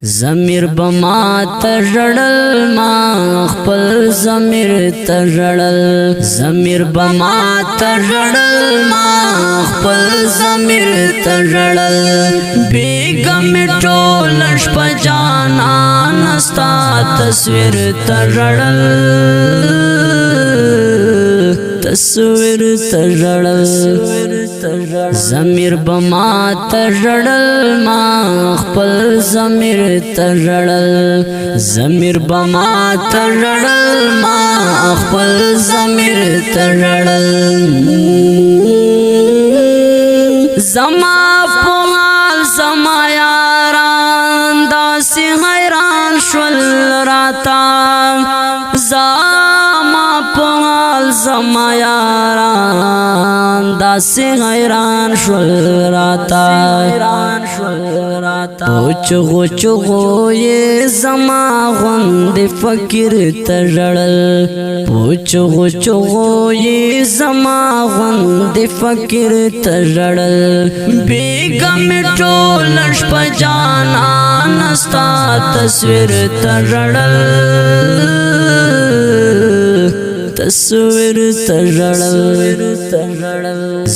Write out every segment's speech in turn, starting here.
ضمیر بما تجړل ما خپل ضمیر تجړل ضمیر بما تجړل ما خپل ضمیر تجړل بیگم ټول شپه جانان نستا تصویر تجړل تصویر تجړل ضمیر بما تجړل ما خپل ضمیر تجړل ضمیر بما تجړل ما خپل ضمیر تجړل زما په حال زما یاران داسې حیران شول راتا زما په حال زما یاران داسې حیران شول راتا چغو چغو یہ زما غند فکر تجړل چغو چغو یہ زما غند فکر تجړل بیگم ټول شپه جانان نستا تصویر تجړل تصویر تجړل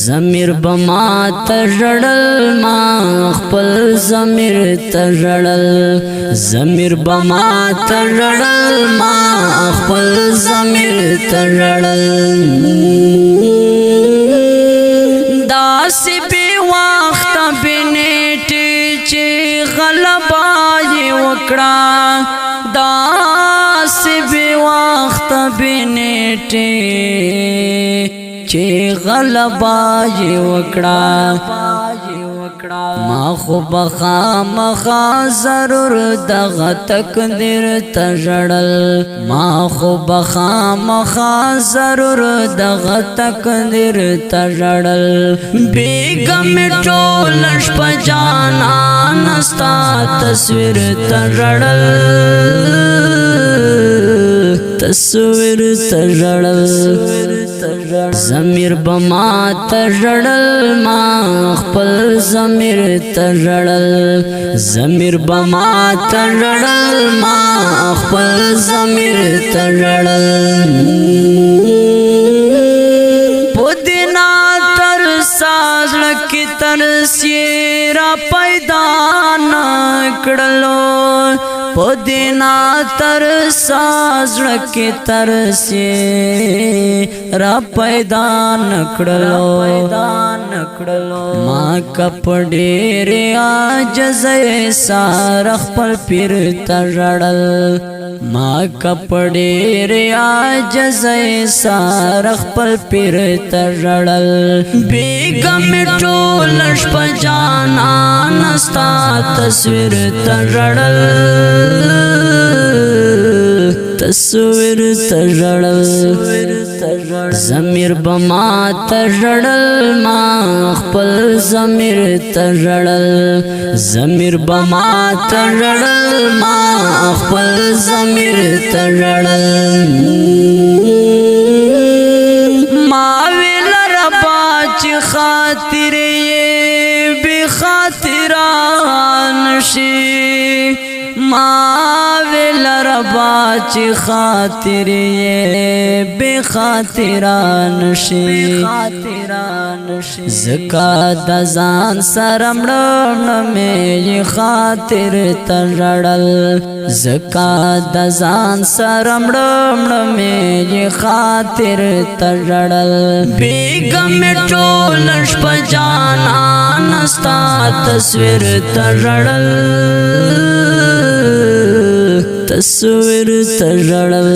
ضمیر بما تجړل ما خپل ضمیر تجړل ضمیر بما تجړل ما خپل ضمیر تجړل داسې بې وخته بې نیټې چې غلبه یې وکړه داسې بې وخته بې نیټې چې غلبه یې وکړه ما خو بخامخا ضرور دغه تقدیر تجړل ما خو بخامخا ضرور دغه تقدیر تجړل بیگم ټول شپه جانان نستا تصویر تجړل تصویر تجړل ضمیر بما تجړل ما خپل ضمیر تجړل ضمیر بما تجړل ما خپل ضمیر تجړل پودینا تر ساز لکی تر سیرا پیدا نکړلو پودینا تر ساز لکی تر سیرا پیدا نکړلو ما کپډې عاجز سار خپل پیر تجړل ما کپډې عاجز سار خپل پیر تجړل بیگم ټول شپه جانان نستا تصویر تجړل تصویر تجړل ضمیر بما تجړل ما خپل ضمیر تجړل ضمیر بما تجړل ما خپل ضمیر تجړل ما ویل ربا چې خاطر یې بے خاطران شي ما ویل ربا چې خاطر یې بے خاطران شي زکا د ځان سره مړه مې خاطر تجړل زکا د ځان سره مړه مې خاطر تجړل بیگم ټول شپه جانان نستا تصویر تجړل تصویر تجړل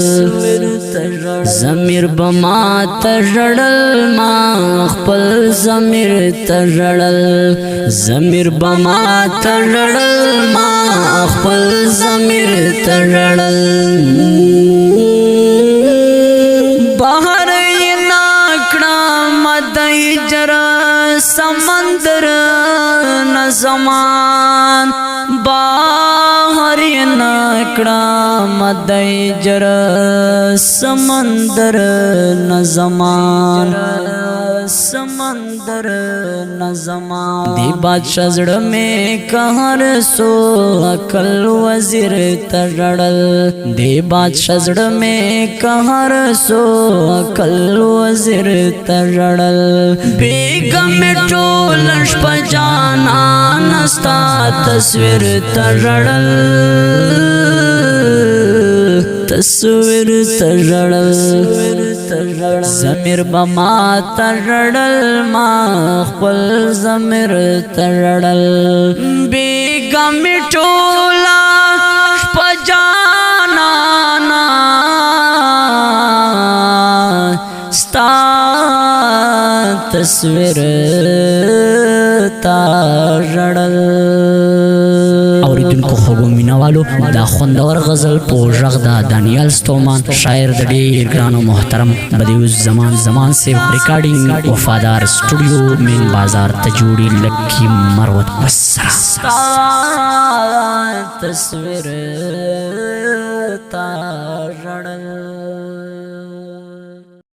ضمیر بما تجړل ما خپل ضمیر تجړل ضمیر بما تجړل ما خپل ضمیر تجړل بهر یې نکړه مدای جرا سمندر نظمان بهر یې نکړه مدای جرا سمندر نظمان समंदर नज़मा दी बादशाह ज़ड़ में कहर सो अकल वज़ीर तड़ल दी बादशाह ज़ड़ में कहर सो अकल वज़ीर तड़ल बेगम टोलश पजाना नस्ता तस्वीर तड़ल तस्वीर तड़ल ज़मीर बमा तड़ल मा ख़ुल ज़मीर तड़ल बेगम टोला पजाना स्ता तस्वीर तड़ल। और इनको खूबो मीना वालो दा खुंदवर गजल पोजग दा दानियल स्टोमान शायर द ढेर ग्रानो मोहतरम बदिउस जमान से रिकॉर्डिंग वफादार स्टूडियो मेन बाजार तजूड़ी लक्की मरवत बसरा तस्वीर तड़ल।